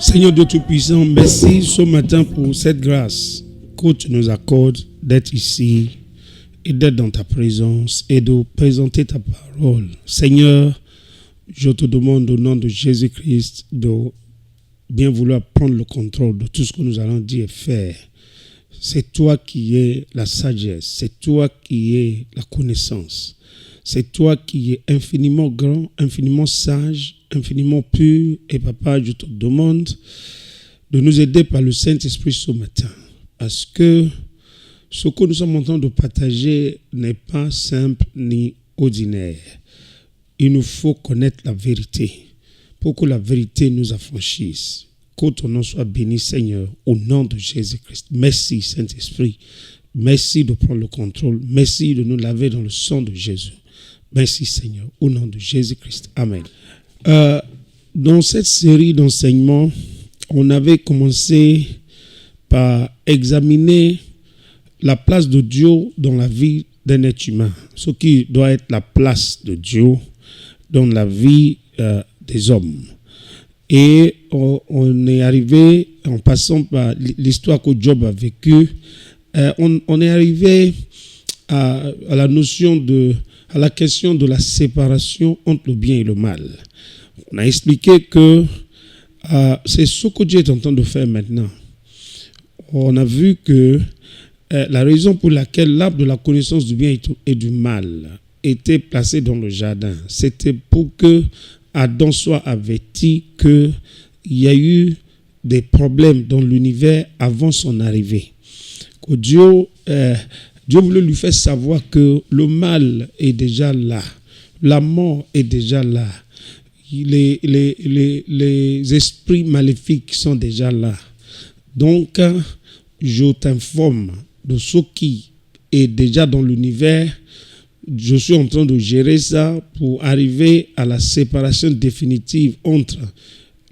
Seigneur Dieu Tout-Puissant, merci ce matin pour cette grâce que tu nous accordes d'être ici et d'être dans ta présence et de présenter ta parole. Seigneur, je te demande au nom de Jésus-Christ de bien vouloir prendre le contrôle de tout ce que nous allons dire et faire. C'est toi qui es la sagesse, c'est toi qui es la connaissance. C'est toi qui es infiniment grand, infiniment sage, infiniment pur. Et papa, je te demande de nous aider par le Saint-Esprit ce matin. Parce que ce que nous sommes en train de partager n'est pas simple ni ordinaire. Il nous faut connaître la vérité pour que la vérité nous affranchisse. Que ton nom soit béni, Seigneur, au nom de Jésus-Christ. Merci, Saint-Esprit. Merci de prendre le contrôle. Merci de nous laver dans le sang de Jésus. Merci, Seigneur, au nom de Jésus-Christ. Amen. Dans cette série d'enseignements, on avait commencé par examiner la place de Dieu dans la vie d'un être humain. Ce qui doit être la place de Dieu dans la vie des hommes. Et on est arrivé, en passant par l'histoire que Job a vécue, on est arrivé à la notion à la question de la séparation entre le bien et le mal. On a expliqué que c'est ce que Dieu est en train de faire maintenant. On a vu que la raison pour laquelle l'arbre de la connaissance du bien et du mal était placé dans le jardin, c'était pour que Adam soit averti qu'il y a eu des problèmes dans l'univers avant son arrivée. Que Dieu voulait lui faire savoir que le mal est déjà là, la mort est déjà là, les esprits maléfiques sont déjà là. Donc, je t'informe de ce qui est déjà dans l'univers. Je suis en train de gérer ça pour arriver à la séparation définitive entre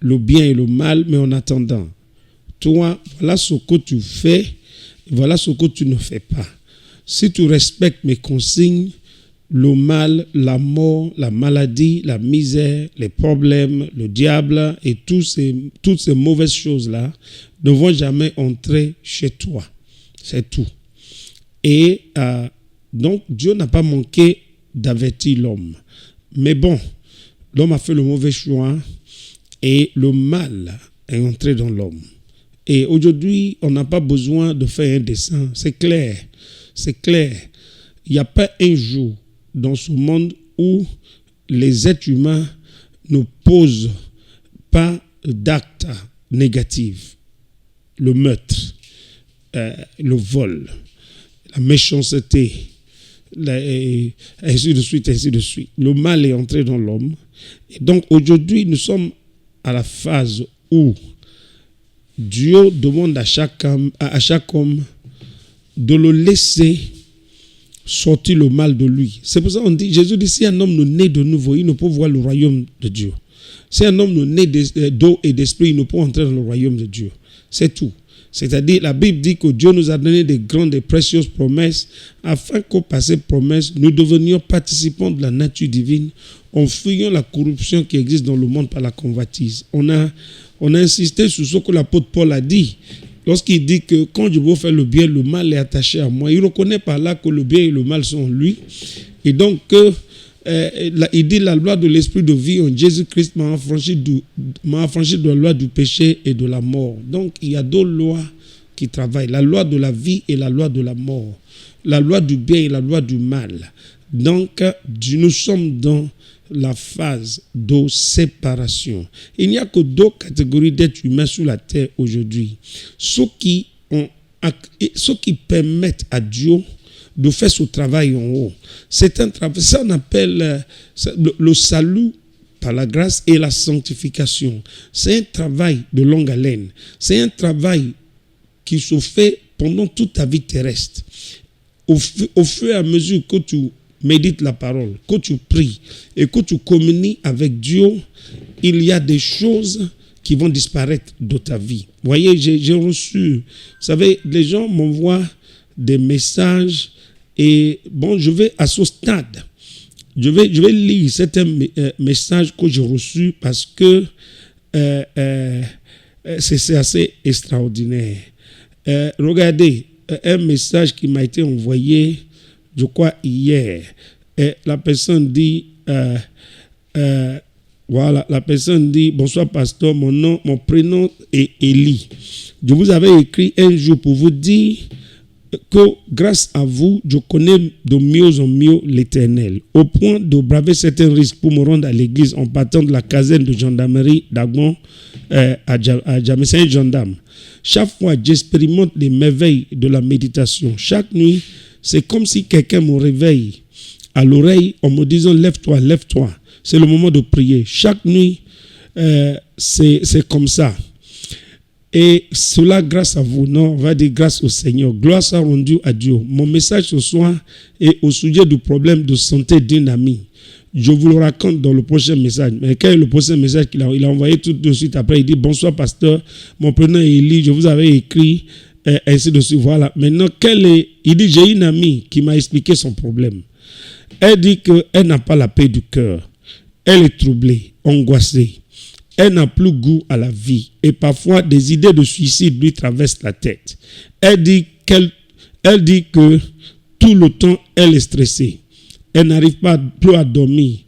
le bien et le mal, mais en attendant, toi, voilà ce que tu fais, voilà ce que tu ne fais pas. Si tu respectes mes consignes, le mal, la mort, la maladie, la misère, les problèmes, le diable et toutes ces mauvaises choses-là ne vont jamais entrer chez toi. C'est tout. Et donc, Dieu n'a pas manqué d'avertir l'homme. Mais bon, l'homme a fait le mauvais choix et le mal est entré dans l'homme. Et aujourd'hui, on n'a pas besoin de faire un dessin. C'est clair. C'est clair. Il n'y a pas un jour dans ce monde où les êtres humains ne posent pas d'actes négatifs. Le meurtre, le vol, la méchanceté, ainsi de suite, ainsi de suite. Le mal est entré dans l'homme. Et donc aujourd'hui, nous sommes à la phase où Dieu demande à chaque homme de le laisser sortir le mal de lui. C'est pour ça qu'on dit, Jésus dit, si un homme ne naît de nouveau, il ne peut voir le royaume de Dieu. Si un homme ne naît d'eau et d'esprit, il ne peut entrer dans le royaume de Dieu. C'est tout. C'est-à-dire, la Bible dit que Dieu nous a donné des grandes et précieuses promesses afin que par ces promesses, nous devenions participants de la nature divine en fuyant la corruption qui existe dans le monde par la convoitise. On a insisté sur ce que l'apôtre Paul a dit. Lorsqu'il dit que quand je veux faire le bien, le mal est attaché à moi. Il reconnaît par là que le bien et le mal sont en lui. Et donc, il dit la loi de l'esprit de vie en Jésus-Christ m'a affranchi de la loi du péché et de la mort. Donc, il y a deux lois qui travaillent. La loi de la vie et la loi de la mort. La loi du bien et la loi du mal. Donc, nous sommes dans la phase de séparation. Il n'y a que deux catégories d'êtres humains sur la terre aujourd'hui. Ceux qui permettent à Dieu de faire ce travail en haut. C'est un travail, ça on appelle le salut par la grâce et la sanctification. C'est un travail de longue haleine. C'est un travail qui se fait pendant toute ta vie terrestre. Au fur et à mesure que tu médites la parole, que tu pries et que tu communies avec Dieu, il y a des choses qui vont disparaître de ta vie. Vous voyez, j'ai reçu, vous savez, les gens m'envoient des messages et bon, je vais à ce stade. Je vais lire certains messages que j'ai reçus parce que c'est assez extraordinaire. Regardez, un message qui m'a été envoyé, je crois, hier. La personne dit, voilà, la personne dit, bonsoir pasteur, mon prénom est Élie. Je vous avais écrit un jour pour vous dire que grâce à vous, je connais de mieux en mieux l'Éternel, au point de braver certains risques pour me rendre à l'église en partant de la caserne de gendarmerie d'Agbon à Jamaica gendarme. Chaque fois, j'expérimente les merveilles de la méditation. Chaque nuit, c'est comme si quelqu'un me réveille à l'oreille en me disant « Lève-toi, lève-toi ». C'est le moment de prier. Chaque nuit, c'est comme ça. Et cela grâce à vous, non, on va dire grâce au Seigneur. Gloire soit rendue à Dieu. Mon message ce soir est au sujet du problème de santé d'une amie. Je vous le raconte dans le prochain message. Mais quel est le prochain message qu'il a envoyé tout de suite après? Il dit, bonsoir pasteur, mon prénom est Élie, je vous avais écrit, ainsi de suite. Voilà. Maintenant, il dit, j'ai une amie qui m'a expliqué son problème. Elle dit qu'elle n'a pas la paix du cœur. Elle est troublée, angoissée. Elle n'a plus goût à la vie et parfois des idées de suicide lui traversent la tête. Elle dit que tout le temps, elle est stressée. Elle n'arrive pas plus à dormir.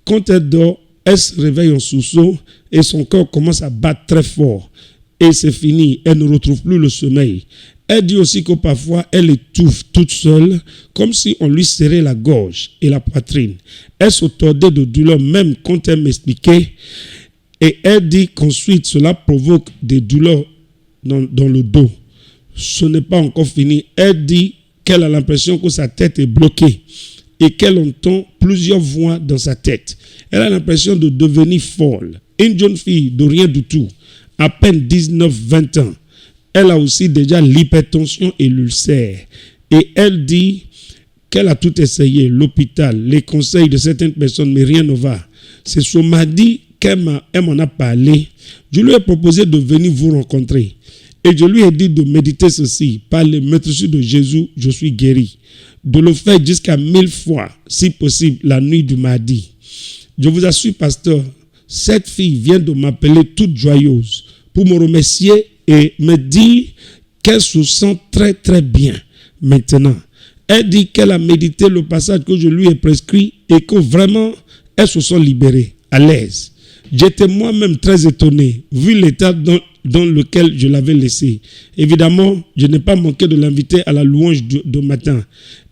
Quand elle dort, elle se réveille en sursaut et son cœur commence à battre très fort. Et c'est fini, elle ne retrouve plus le sommeil. Elle dit aussi que parfois, elle étouffe toute seule, comme si on lui serrait la gorge et la poitrine. Elle se tordait de douleur même quand elle m'expliquait. Et elle dit qu'ensuite, cela provoque des douleurs dans le dos. Ce n'est pas encore fini. Elle dit qu'elle a l'impression que sa tête est bloquée et qu'elle entend plusieurs voix dans sa tête. Elle a l'impression de devenir folle. Une jeune fille de rien du tout, à peine 19-20 ans. Elle a aussi déjà l'hypertension et l'ulcère. Et elle dit qu'elle a tout essayé, l'hôpital, les conseils de certaines personnes, mais rien ne va. C'est ce mardi qu'elle m'en a parlé. Je lui ai proposé de venir vous rencontrer. Et je lui ai dit de méditer ceci. Par le maîtrise de Jésus, je suis guéri. De le faire jusqu'à 1000 fois, si possible, la nuit du mardi. Je vous assure, pasteur, cette fille vient de m'appeler toute joyeuse pour me remercier et me dire qu'elle se sent très très bien maintenant. Elle dit qu'elle a médité le passage que je lui ai prescrit et que vraiment, elle se sent libérée, à l'aise. J'étais moi-même très étonné, vu l'état dans lequel je l'avais laissé. Évidemment, je n'ai pas manqué de l'inviter à la louange de matin.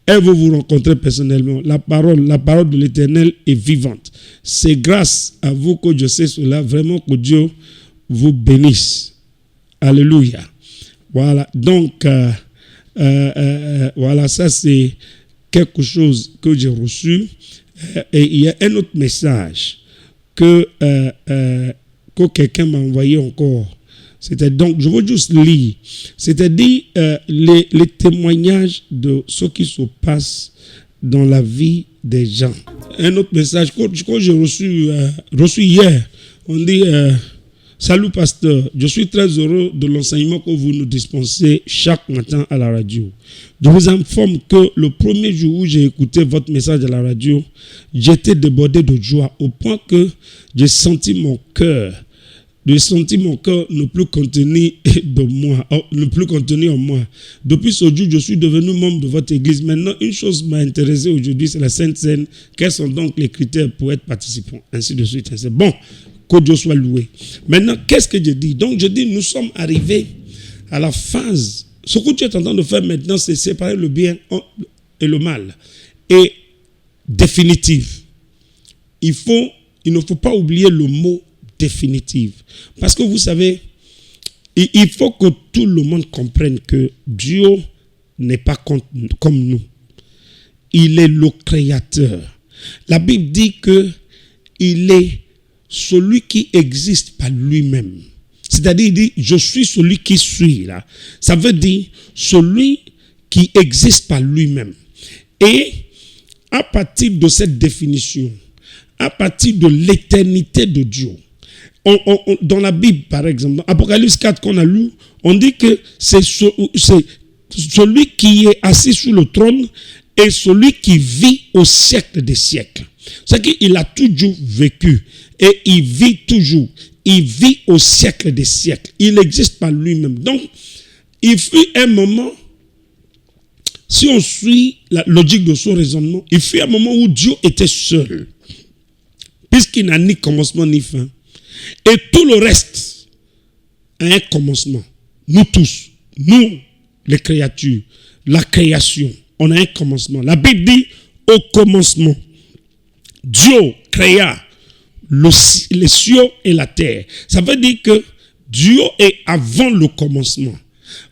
Elle veut vous rencontrer personnellement. La parole de l'Éternel est vivante. C'est grâce à vous que je sais cela. Vraiment que Dieu vous bénisse. Alléluia. Voilà. Donc, voilà, ça c'est quelque chose que j'ai reçu. Et il y a un autre message que quelqu'un m'a envoyé encore. C'était donc, je veux juste lire. C'est-à-dire les témoignages de ce qui se passe dans la vie des gens. Un autre message que j'ai reçu hier. On dit, salut pasteur, je suis très heureux de l'enseignement que vous nous dispensez chaque matin à la radio. Je vous informe que le premier jour où j'ai écouté votre message à la radio, j'étais débordé de joie au point que j'ai senti mon cœur ne plus contenu en moi. Depuis ce jour, je suis devenu membre de votre église. Maintenant, une chose m'a intéressé aujourd'hui, c'est la Sainte Seine. Quels sont donc les critères pour être participant? Ainsi de suite. C'est bon, que Dieu soit loué. Maintenant, qu'est-ce que je dis? Donc, je dis, nous sommes arrivés à la phase. Ce que tu es en train de faire maintenant, c'est séparer le bien et le mal. Et définitive. Il ne faut pas oublier le mot définitive. Parce que vous savez, il faut que tout le monde comprenne que Dieu n'est pas comme nous. Il est le créateur. La Bible dit que il est celui qui existe par lui-même. C'est-à-dire, il dit, je suis celui qui suis là. Ça veut dire celui qui existe par lui-même. Et à partir de cette définition, à partir de l'éternité de Dieu, dans la Bible, par exemple, dans Apocalypse 4 qu'on a lu, on dit que c'est celui qui est assis sur le trône et celui qui vit au siècle des siècles. C'est qu'il a toujours vécu et il vit toujours. il vit au siècle des siècles. Il existe par lui-même. Donc, il fut un moment, si on suit la logique de son raisonnement, il fut un moment où Dieu était seul, puisqu'il n'a ni commencement ni fin. Et tout le reste a un commencement. Nous tous, nous, les créatures, la création, on a un commencement. La Bible dit, au commencement, Dieu créa les cieux et la terre. Ça veut dire que Dieu est avant le commencement.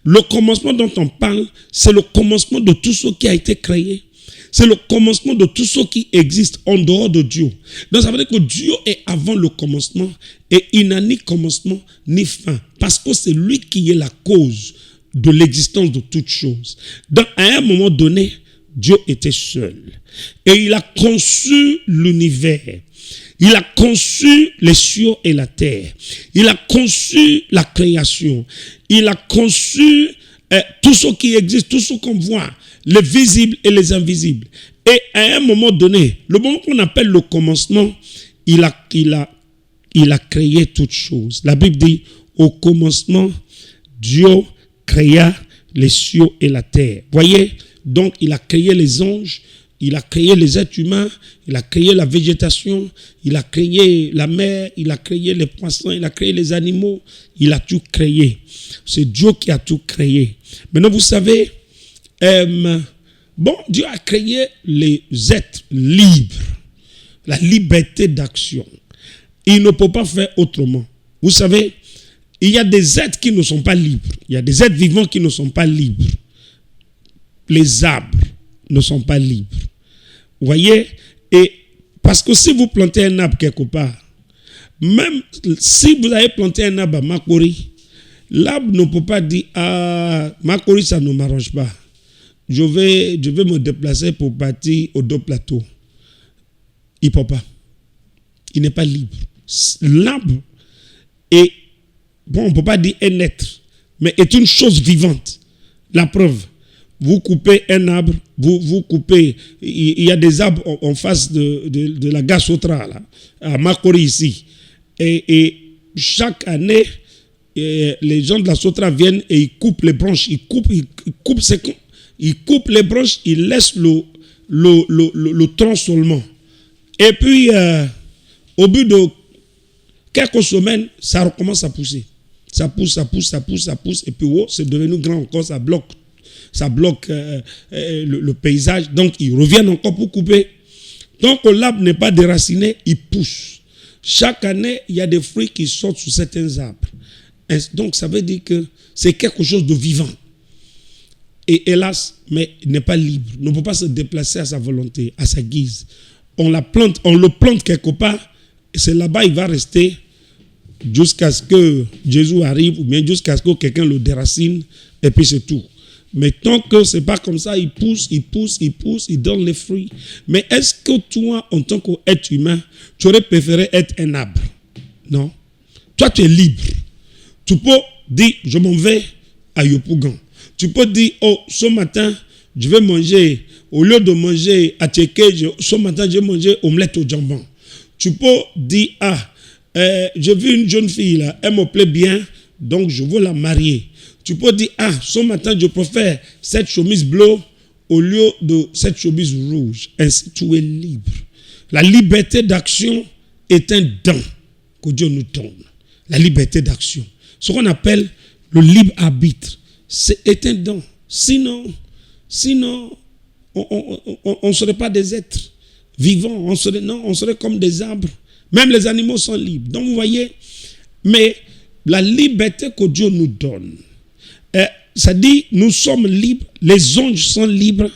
Le commencement dont on parle, c'est le commencement de tout ce qui a été créé. C'est le commencement de tout ce qui existe en dehors de Dieu. Donc ça veut dire que Dieu est avant le commencement et il n'a ni commencement ni fin. Parce que c'est lui qui est la cause de l'existence de toutes choses. Donc à un moment donné, Dieu était seul. Et il a conçu l'univers. Il a conçu les cieux et la terre. Il a conçu la création. Il a conçu tout ce qui existe, tout ce qu'on voit, les visibles et les invisibles. Et à un moment donné, le moment qu'on appelle le commencement, il a créé toutes choses. La Bible dit, au commencement, Dieu créa les cieux et la terre. Voyez, donc il a créé les anges, il a créé les êtres humains, il a créé la végétation, il a créé la mer, il a créé les poissons, il a créé les animaux, il a tout créé. C'est Dieu qui a tout créé. Maintenant, vous savez, Dieu a créé les êtres libres, la liberté d'action. Il ne peut pas faire autrement. Vous savez, il y a des êtres qui ne sont pas libres. Il y a des êtres vivants qui ne sont pas libres. Les arbres ne sont pas libres. Vous voyez? Et parce que si vous plantez un arbre quelque part, même si vous avez planté un arbre à Makori, l'arbre ne peut pas dire, ah, Makori, ça ne m'arrange pas. Je vais me déplacer pour partir aux deux plateaux. Il ne peut pas. Il n'est pas libre. L'arbre est, on ne peut pas dire un être, mais est une chose vivante. La preuve, vous coupez un arbre, vous coupez, il y a des arbres en face de la gare Sotra, là, à Makori ici. Et chaque année, les gens de la Sotra viennent et ils coupent les branches, ils coupent les branches, ils laissent le tronc seulement. Et puis, au bout de quelques semaines, ça recommence à pousser. Ça pousse, et puis c'est devenu grand encore, ça bloque le paysage. Donc, ils reviennent encore pour couper. Donc, l'arbre n'est pas déraciné, il pousse. Chaque année, il y a des fruits qui sortent sur certains arbres. Et donc, ça veut dire que c'est quelque chose de vivant. Et hélas, mais il n'est pas libre. Il ne peut pas se déplacer à sa volonté, à sa guise. On le plante quelque part, et c'est là-bas il va rester jusqu'à ce que Jésus arrive, ou bien jusqu'à ce que quelqu'un le déracine, et puis c'est tout. Mais tant que ce n'est pas comme ça, il pousse, il donne les fruits. Mais est-ce que toi, en tant qu'être humain, tu aurais préféré être un arbre? Non. Toi, tu es libre. Tu peux dire, je m'en vais à Yopougon. Tu peux dire, oh, ce matin, je vais manger, au lieu de manger à Tchéké, ce matin, je vais manger omelette au jambon. Tu peux dire, j'ai vu une jeune fille là, elle me plaît bien, donc je veux la marier. Tu peux dire, ce matin, je préfère cette chemise bleue au lieu de cette chemise rouge. Ainsi, tu es libre. La liberté d'action est un don que Dieu nous donne. La liberté d'action. Ce qu'on appelle le libre arbitre, c'est un don. Sinon, on ne serait pas des êtres vivants. On serait comme des arbres. Même les animaux sont libres. Donc, vous voyez, mais la liberté que Dieu nous donne, ça dit, nous sommes libres, les anges sont libres,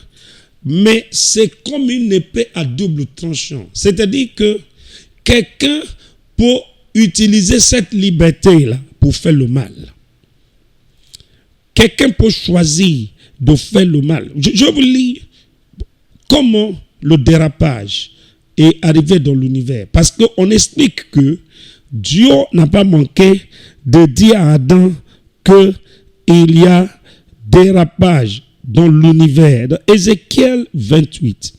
mais c'est comme une épée à double tranchant. C'est-à-dire que quelqu'un peut utiliser cette liberté-là pour faire le mal. Quelqu'un peut choisir de faire le mal. Je vous lis comment le dérapage est arrivé dans l'univers. Parce qu'on explique que Dieu n'a pas manqué de dire à Adam qu'il y a dérapage dans l'univers. Dans Ézéchiel 28.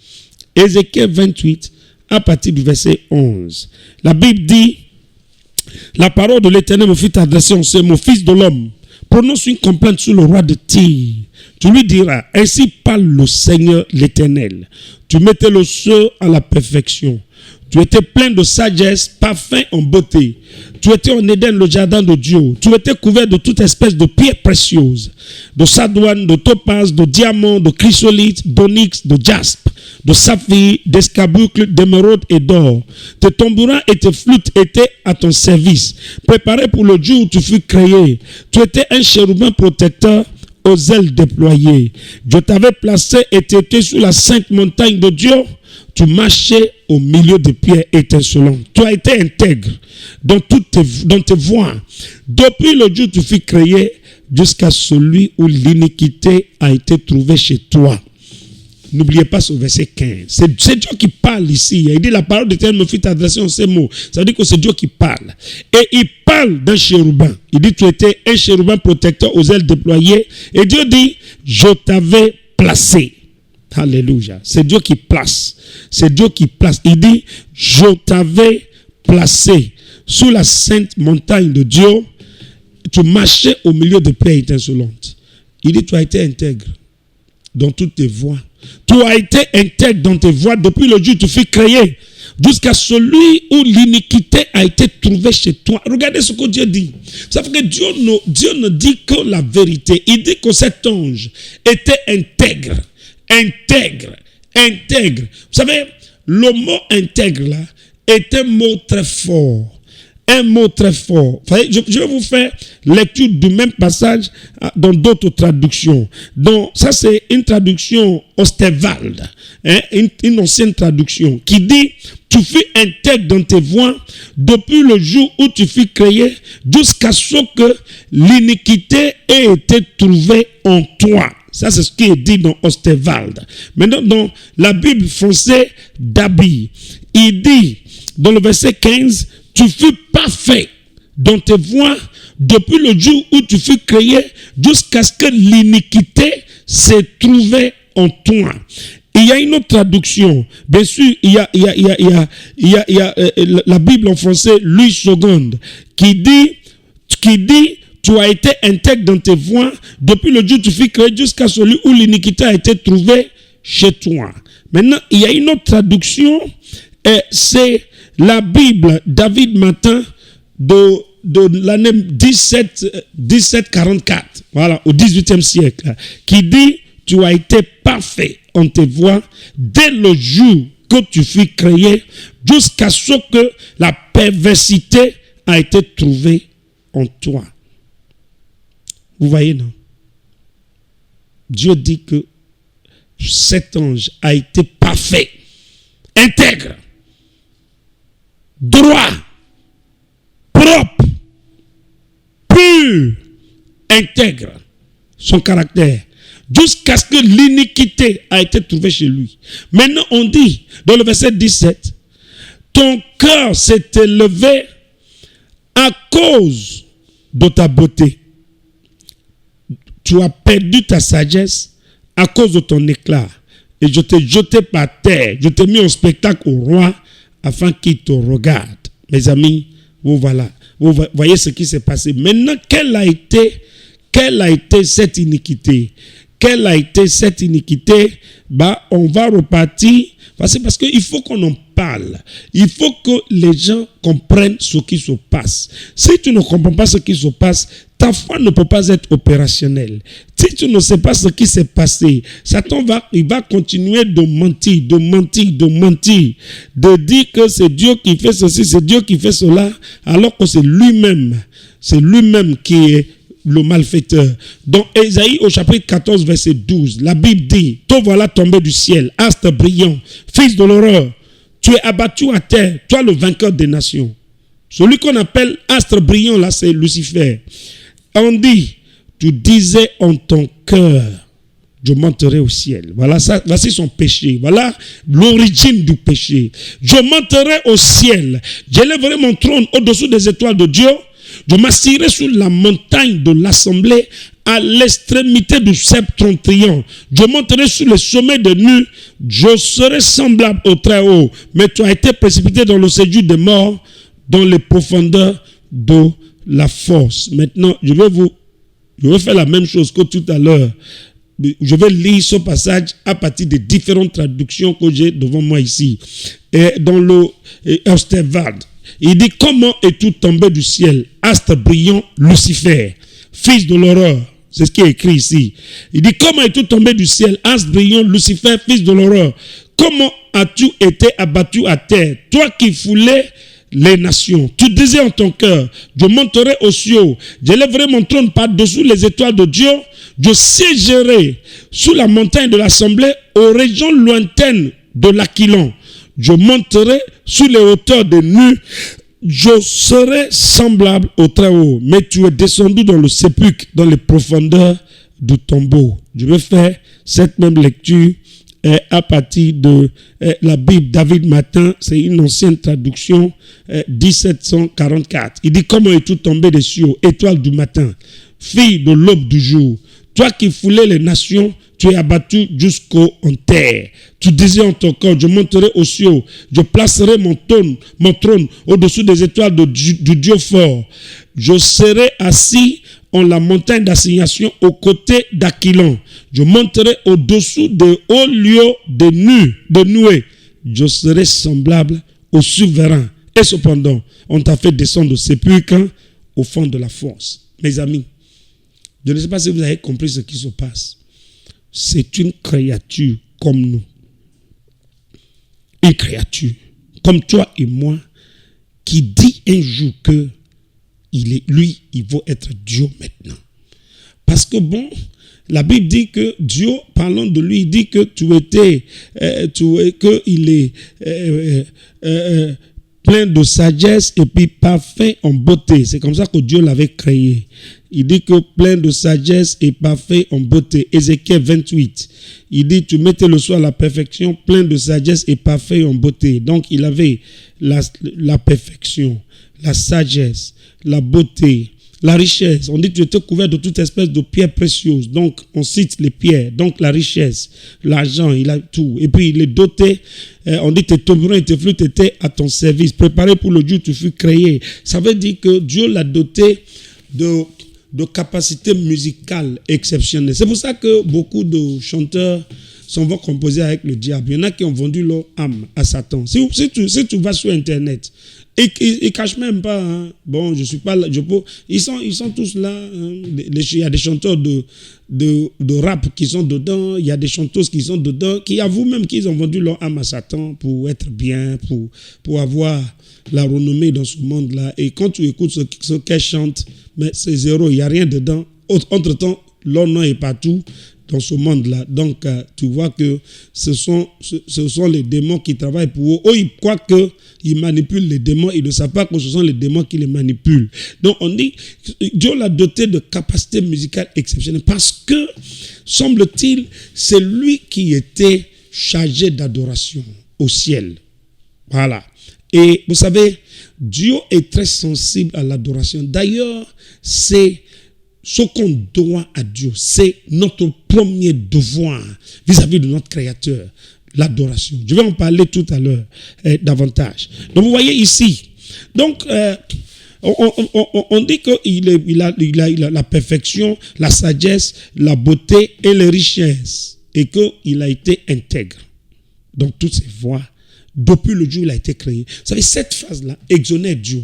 Ézéchiel 28, à partir du verset 11. La Bible dit, La parole de l'Éternel me fit adresser en ces mots, fils de l'homme, prononce une complainte sur le roi de Tyr. Tu lui diras, ainsi parle le Seigneur l'Éternel. Tu mettais le sceau à la perfection. Tu étais plein de sagesse, parfum en beauté. Tu étais en Éden, le jardin de Dieu. Tu étais couvert de toute espèce de pierres précieuses, de sardoine, de topaz, de diamant, de chrysolite, d'onyx, de jaspe, de saphir, d'escarboucle, d'émeraude et d'or. Tes tambourins et tes flûtes étaient à ton service, préparés pour le jour où tu fus créé. Tu étais un chérubin protecteur aux ailes déployées. Je t'avais placé et tu étais sur la sainte montagne de Dieu. Tu marchais au milieu des pierres étincelantes. Tu as été intègre dans tes voies. Depuis le jour où tu fus créé jusqu'à celui où l'iniquité a été trouvée chez toi. N'oubliez pas ce verset 15. C'est Dieu qui parle ici. Il dit la parole de Dieu me fit adresser en ces mots. Ça veut dire que c'est Dieu qui parle. Et il parle d'un chérubin. Il dit tu étais un chérubin protecteur aux ailes déployées. Et Dieu dit je t'avais placé. Alléluia. C'est Dieu qui place. C'est Dieu qui place. Il dit, je t'avais placé sous la sainte montagne de Dieu. Tu marchais au milieu de pierres étincelantes. Il dit, tu as été intègre dans toutes tes voies. Tu as été intègre dans tes voies depuis le jour où tu fus créé, jusqu'à celui où l'iniquité a été trouvée chez toi. Regardez ce que Dieu dit. Ça fait que Dieu ne dit que la vérité. Il dit que cet ange était intègre. Intègre. Vous savez, le mot intègre là est un mot très fort. Un mot très fort. Je vais vous faire lecture du même passage dans d'autres traductions. Donc, ça c'est une traduction Osterwald, une ancienne traduction qui dit tu fus intègre dans tes voies depuis le jour où tu fus créé jusqu'à ce que l'iniquité ait été trouvée en toi. Ça, c'est ce qui est dit dans Osterwald. Maintenant, dans la Bible française d'Abi, il dit, dans le verset 15, tu fus parfait dans tes voies depuis le jour où tu fus créé jusqu'à ce que l'iniquité s'est trouvée en toi. Il y a une autre traduction. Bien sûr, il y a la Bible en français, Louis II, qui dit, tu as été intègre dans tes voies depuis le jour où tu fus créé jusqu'à celui où l'iniquité a été trouvée chez toi. Maintenant, il y a une autre traduction, c'est la Bible David Martin de l'année 1744, voilà, au 18e siècle, qui dit, tu as été parfait en tes voies dès le jour que tu fus créé jusqu'à ce que la perversité a été trouvée en toi. Vous voyez, non? Dieu dit que cet ange a été parfait, intègre, droit, propre, pur, intègre, son caractère, jusqu'à ce que l'iniquité a été trouvée chez lui. Maintenant, on dit, dans le verset 17, ton cœur s'est élevé à cause de ta beauté. Tu as perdu ta sagesse à cause de ton éclat. Et je t'ai jeté par terre. Je t'ai mis en spectacle au roi afin qu'il te regarde. Mes amis, vous voilà. Vous voyez ce qui s'est passé. Maintenant, quelle a été cette iniquité? Quelle a été cette iniquité? On va repartir. C'est parce qu'il faut qu'on en parle. Il faut que les gens comprennent ce qui se passe. Si tu ne comprends pas ce qui se passe, ta foi ne peut pas être opérationnelle. Si tu ne sais pas ce qui s'est passé, Satan va continuer de mentir, de dire que c'est Dieu qui fait ceci, c'est Dieu qui fait cela, alors que c'est lui-même qui est le malfaiteur. Dans Ésaïe au chapitre 14 verset 12, la Bible dit, te voilà tombé du ciel, astre brillant, fils de l'horreur, tu es abattu à terre, toi le vainqueur des nations. Celui qu'on appelle astre brillant là, c'est Lucifer. On dit, tu disais en ton cœur, je monterai au ciel. Voilà, voici son péché. Voilà l'origine du péché. Je monterai au ciel. J'élèverai mon trône au-dessous des étoiles de Dieu. Je m'assirai sur la montagne de l'assemblée à l'extrémité du septentrion. Je monterai sur le sommet de nues. Je serai semblable au Très-Haut. Mais tu as été précipité dans le séjour des morts, dans les profondeurs de la force. Maintenant, je vais faire la même chose que tout à l'heure. Je vais lire ce passage à partir des différentes traductions que j'ai devant moi ici. Et dans le Osterwald, il dit: comment es-tu tombé du ciel, astre brillant, Lucifer, fils de l'horreur? C'est ce qui est écrit ici. Il dit: comment es-tu tombé du ciel, astre brillant, Lucifer, fils de l'horreur? Comment as-tu été abattu à terre, toi qui foulais les nations? Tu disais en ton cœur: je monterai aux cieux, j'élèverai mon trône par-dessous les étoiles de Dieu, je siégerai sous la montagne de l'assemblée, aux régions lointaines de l'Aquilon. Je monterai sous les hauteurs des nues, je serai semblable au Très-Haut. Mais tu es descendu dans le sépulcre, dans les profondeurs du tombeau. Je vais faire cette même lecture à partir de la Bible David Martin. C'est une ancienne traduction, 1744. Il dit: comment es-tu tombé des cieux, étoile du matin, fille de l'aube du jour? Toi qui foulais les nations, tu es abattu jusqu'en terre. Tu disais en ton cœur: je monterai aux cieux, je placerai mon trône au-dessus des étoiles du Dieu fort. Je serai assis en la montagne d'assignation aux côtés d'Aquilon. Je monterai au-dessous des hauts lieux de nuée. Je serai semblable au souverain. Et cependant, on t'a fait descendre au sépulcre, au fond de la fosse. Mes amis, je ne sais pas si vous avez compris ce qui se passe. C'est une créature comme nous. Une créature comme toi et moi qui dit un jour que il va être Dieu maintenant. Parce que bon, la Bible dit que Dieu, parlant de lui, dit que il est plein de sagesse et puis parfait en beauté. C'est comme ça que Dieu l'avait créé. Il dit que plein de sagesse et parfait en beauté. Ézéchiel 28. Il dit: tu mettais le soir à la perfection, plein de sagesse et parfait en beauté. Donc il avait la perfection, la sagesse, la beauté, la richesse. On dit: tu étais couvert de toute espèce de pierres précieuses. Donc on cite les pierres. Donc la richesse, l'argent, il a tout. Et puis il est doté. On dit: tes tambourins et tes flûtes étaient à ton service. Préparé pour le jour où tu fus créé. Ça veut dire que Dieu l'a doté de capacités musicales exceptionnelles. C'est pour ça que beaucoup de chanteurs vont composer avec le diable. Il y en a qui ont vendu leur âme à Satan. Si tu vas sur Internet, ils ne cachent même pas. Hein. Bon, je ne suis pas là. Ils sont tous là. Hein. Il y a des chanteurs de rap qui sont dedans. Il y a des chanteuses qui sont dedans, qui avouent même qu'ils ont vendu leur âme à Satan pour être bien, pour avoir la renommée dans ce monde-là. Et quand tu écoutes ce qu'elles chantent, mais c'est zéro, il n'y a rien dedans. Entre-temps, leur nom est partout dans ce monde-là. Donc, tu vois que ce sont les démons qui travaillent pour eux. Eux, ils croient qu'ils manipulent les démons. Ils ne savent pas que ce sont les démons qui les manipulent. Donc, on dit, Dieu l'a doté de capacités musicales exceptionnelles parce que, semble-t-il, c'est lui qui était chargé d'adoration au ciel. Voilà. Et vous savez, Dieu est très sensible à l'adoration. D'ailleurs, c'est ce qu'on doit à Dieu. C'est notre premier devoir vis-à-vis de notre Créateur, l'adoration. Je vais en parler tout à l'heure davantage. Donc, vous voyez ici. Donc, on dit qu'il a la perfection, la sagesse, la beauté et les richesses. Et qu'il a été intègre dans toutes ses voies depuis le jour où il a été créé. Vous savez, cette phrase-là exonère Dieu.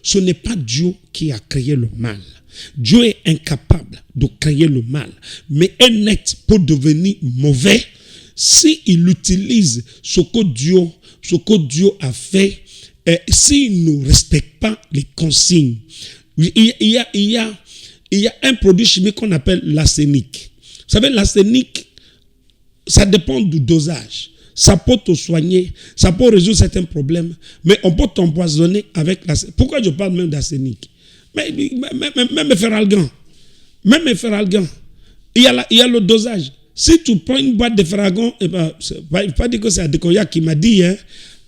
Ce n'est pas Dieu qui a créé le mal. Dieu est incapable de créer le mal, mais est net pour devenir mauvais s'il utilise ce que Dieu a fait, s'il ne respecte pas les consignes. Il y a un produit chimique qu'on appelle l'arsenic. Vous savez, l'arsenic, ça dépend du dosage. Ça peut te soigner, ça peut résoudre certains problèmes, mais on peut t'empoisonner avec l'arsenic. Pourquoi je parle même d'arsenic? Même les ferralgans, il y a le dosage. Si tu prends une boîte de ferralgans, pas dire que c'est Adekoya qui m'a dit, hein,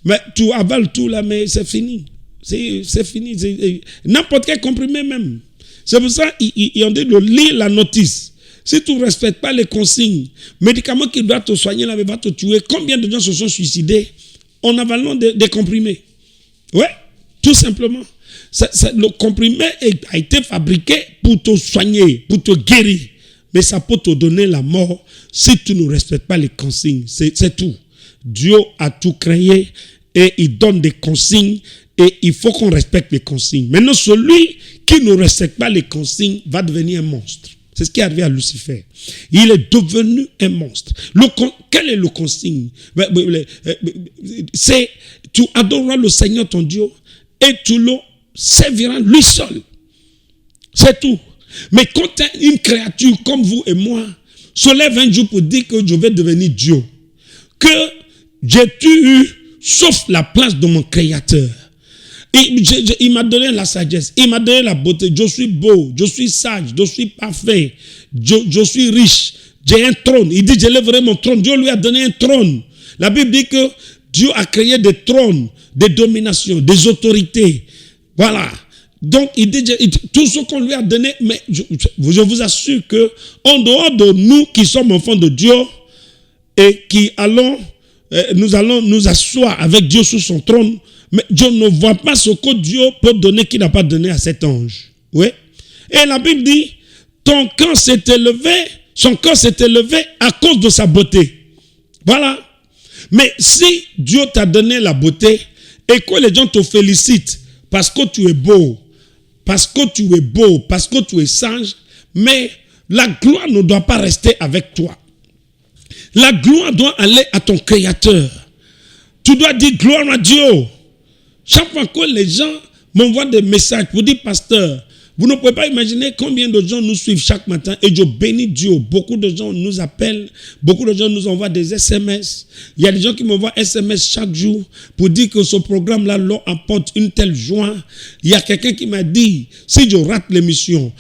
mais tu avales tout là, mais c'est fini. C'est fini. N'importe quel comprimé même. C'est pour ça qu'ils ont dit de lire la notice. Si tu ne respectes pas les consignes, médicaments qui doivent te soigner là, mais va te tuer. Combien de gens se sont suicidés en avalant des comprimés? Ouais, tout simplement. Le comprimé a été fabriqué pour te soigner, pour te guérir. Mais ça peut te donner la mort si tu ne respectes pas les consignes. C'est tout. Dieu a tout créé et il donne des consignes et il faut qu'on respecte les consignes. Maintenant, celui qui ne respecte pas les consignes va devenir un monstre. C'est ce qui est arrivé à Lucifer. Il est devenu un monstre. Quel est le consigne? C'est tu adoreras le Seigneur ton Dieu et tu le serviras lui seul. C'est tout. Mais quand une créature comme vous et moi se lève un jour pour dire que je vais devenir Dieu, que j'ai-tu eu sauf la place de mon Créateur. Il m'a donné la sagesse, il m'a donné la beauté. Je suis beau, je suis sage, je suis parfait, je suis riche, j'ai un trône. Il dit, je lèverai mon trône. Dieu lui a donné un trône. La Bible dit que Dieu a créé des trônes, des dominations, des autorités. Voilà. Donc, il dit, tout ce qu'on lui a donné, mais je vous assure que, en dehors de nous qui sommes enfants de Dieu et qui nous allons nous asseoir avec Dieu sur son trône, mais Dieu ne voit pas ce que Dieu peut donner qu'il n'a pas donné à cet ange. Oui. Et la Bible dit, son cœur s'est élevé à cause de sa beauté. Voilà. Mais si Dieu t'a donné la beauté et que les gens te félicitent parce que tu es beau, parce que tu es sage, mais la gloire ne doit pas rester avec toi. La gloire doit aller à ton Créateur. Tu dois dire gloire à Dieu. Chaque fois que les gens m'envoient des messages pour dire, pasteur, vous ne pouvez pas imaginer combien de gens nous suivent chaque matin et je bénis Dieu. Beaucoup de gens nous appellent, beaucoup de gens nous envoient des SMS. Il y a des gens qui m'envoient SMS chaque jour pour dire que ce programme-là leur apporte une telle joie. Il y a quelqu'un qui m'a dit, si je rate l'émission,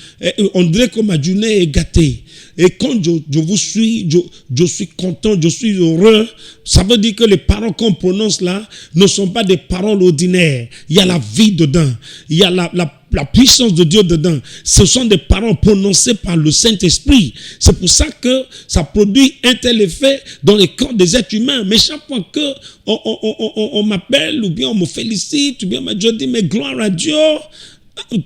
on dirait que ma journée est gâtée. Et quand je vous suis, je suis content, je suis heureux. Ça veut dire que les paroles qu'on prononce là ne sont pas des paroles ordinaires. Il y a la vie dedans. Il y a la puissance de Dieu dedans. Ce sont des paroles prononcées par le Saint-Esprit. C'est pour ça que ça produit un tel effet dans les corps des êtres humains. Mais chaque fois que on m'appelle ou bien on me félicite, ou bien je dis mais gloire à Dieu.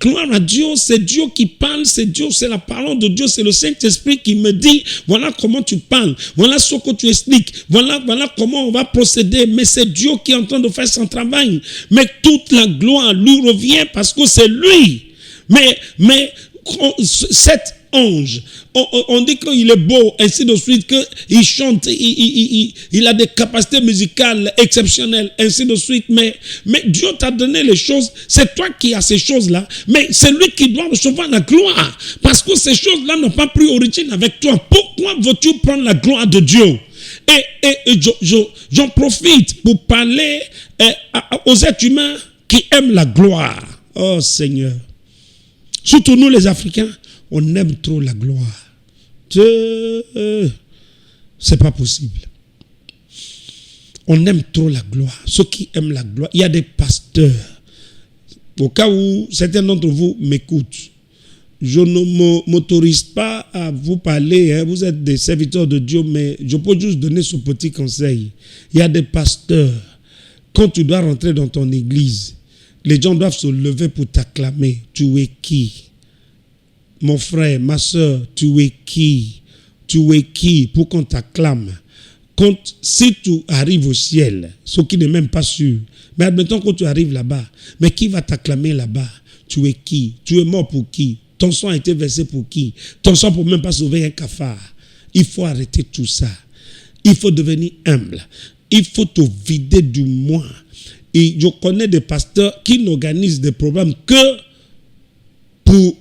Gloire à Dieu, c'est Dieu qui parle, c'est la parole de Dieu, c'est le Saint-Esprit qui me dit, voilà comment tu parles, voilà ce que tu expliques, voilà comment on va procéder, mais c'est Dieu qui est en train de faire son travail, mais toute la gloire lui revient parce que c'est lui, mais cet ange, on dit qu'il est beau, ainsi de suite, qu'il chante, il a des capacités musicales exceptionnelles, ainsi de suite, mais Dieu t'a donné les choses, c'est toi qui as ces choses-là, mais c'est lui qui doit recevoir la gloire, parce que ces choses-là n'ont pas pris origine avec toi. Pourquoi veux-tu prendre la gloire de Dieu? Et j'en profite pour parler aux êtres humains qui aiment la gloire. Oh Seigneur, surtout nous les Africains, on aime trop la gloire. C'est pas possible. On aime trop la gloire. Ceux qui aiment la gloire, il y a des pasteurs. Au cas où certains d'entre vous m'écoutent, je ne m'autorise pas à vous parler. Hein. Vous êtes des serviteurs de Dieu, mais je peux juste donner ce petit conseil. Il y a des pasteurs. Quand tu dois rentrer dans ton église, les gens doivent se lever pour t'acclamer. Tu es qui? Mon frère, ma soeur, tu es qui? Tu es qui pour qu'on t'acclame? Si tu arrives au ciel, ce qui n'est même pas sûr, mais admettons que tu arrives là-bas, mais qui va t'acclamer là-bas? Tu es qui? Tu es mort pour qui? Ton sang a été versé pour qui? Ton sang pour même pas sauver un cafard. Il faut arrêter tout ça. Il faut devenir humble. Il faut te vider du moi. Et je connais des pasteurs qui n'organisent des programmes que pour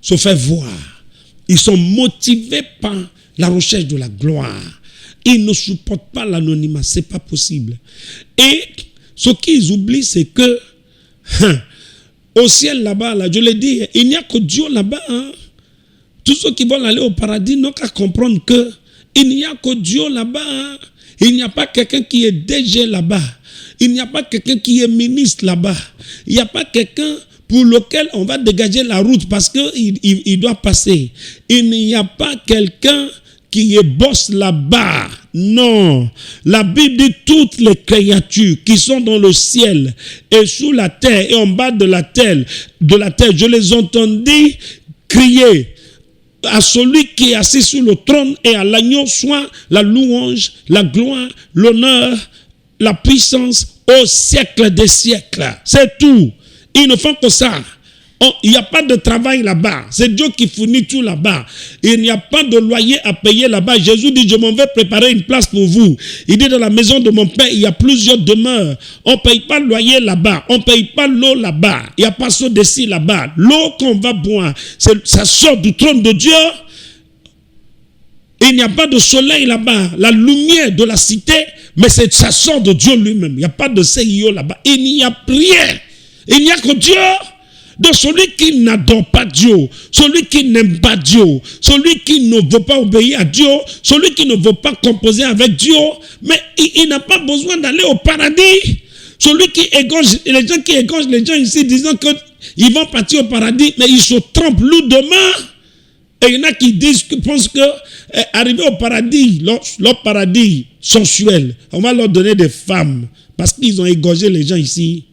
se faire voir. Ils sont motivés par la recherche de la gloire. Ils ne supportent pas l'anonymat. Ce n'est pas possible. Et ce qu'ils oublient, c'est que au ciel là-bas, là, je l'ai dit, il n'y a que Dieu là-bas. Hein. Tous ceux qui veulent aller au paradis n'ont qu'à comprendre que il n'y a que Dieu là-bas. Hein. Il n'y a pas quelqu'un qui est DG là-bas. Il n'y a pas quelqu'un qui est ministre là-bas. Il n'y a pas quelqu'un pour lequel on va dégager la route parce qu'il doit passer. Il n'y a pas quelqu'un qui est boss là-bas. Non. La Bible dit toutes les créatures qui sont dans le ciel et sous la terre et en bas de la terre, je les entendis crier à celui qui est assis sur le trône et à l'agneau soit la louange, la gloire, l'honneur, la puissance au siècle des siècles. C'est tout. Ils ne font que ça. Il n'y a pas de travail là-bas. C'est Dieu qui fournit tout là-bas. Il n'y a pas de loyer à payer là-bas. Jésus dit, je m'en vais préparer une place pour vous. Il dit, dans la maison de mon Père, il y a plusieurs demeures. On ne paye pas le loyer là-bas. On ne paye pas l'eau là-bas. Il n'y a pas ça d'ici là-bas. L'eau qu'on va boire, ça sort du trône de Dieu. Il n'y a pas de soleil là-bas. La lumière de la cité, mais ça sort de Dieu lui-même. Il n'y a pas de CIO là-bas. Il n'y a rien. Il n'y a que Dieu. Donc celui qui n'adore pas Dieu, celui qui n'aime pas Dieu, celui qui ne veut pas obéir à Dieu, celui qui ne veut pas composer avec Dieu, mais il n'a pas besoin d'aller au paradis. Celui qui égorge, les gens qui égorgent les gens ici disant qu'ils vont partir au paradis, mais ils se trompent lourdement. Et il y en a qui pensent que arriver au paradis, leur paradis sensuel, on va leur donner des femmes parce qu'ils ont égorgé les gens ici.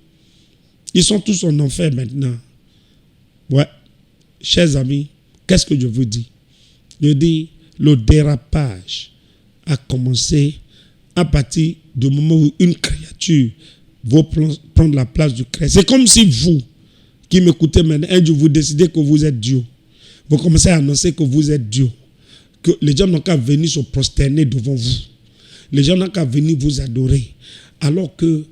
Ils sont tous en enfer maintenant. Ouais, chers amis, qu'est-ce que je vous dis? Je dis, le dérapage a commencé à partir du moment où une créature va prendre la place du Christ. C'est comme si vous, qui m'écoutez maintenant, un jour vous décidez que vous êtes Dieu. Vous commencez à annoncer que vous êtes Dieu. Que les gens n'ont qu'à venir se prosterner devant vous. Les gens n'ont qu'à venir vous adorer. Alors que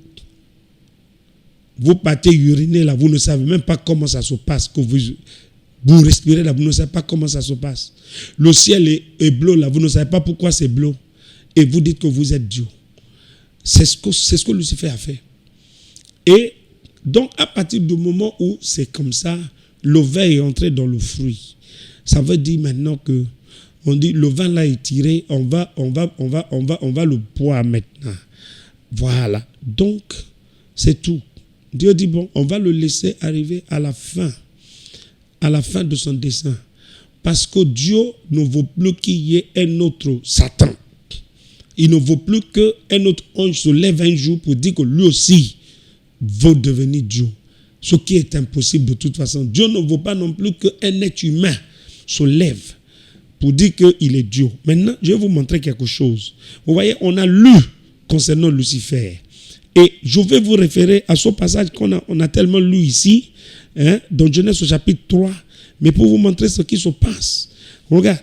vous partez uriner là, vous ne savez même pas comment ça se passe. Que vous respirez là, vous ne savez pas comment ça se passe. Le ciel est bleu là, vous ne savez pas pourquoi c'est bleu. Et vous dites que vous êtes Dieu. C'est ce que Lucifer a fait. Et donc, à partir du moment où c'est comme ça, le vin est entré dans le fruit. Ça veut dire maintenant que on dit le vin là est tiré, on va le boire maintenant. Voilà. Donc, c'est tout. Dieu dit, bon, on va le laisser arriver à la fin de son dessein. Parce que Dieu ne veut plus qu'il y ait un autre Satan. Il ne veut plus qu'un autre ange se lève un jour pour dire que lui aussi veut devenir Dieu. Ce qui est impossible de toute façon. Dieu ne veut pas non plus qu'un être humain se lève pour dire qu'il est Dieu. Maintenant, je vais vous montrer quelque chose. Vous voyez, on a lu concernant Lucifer. Et je vais vous référer à ce passage qu'on a tellement lu ici, dans Genèse au chapitre 3, mais pour vous montrer ce qui se passe. Regarde,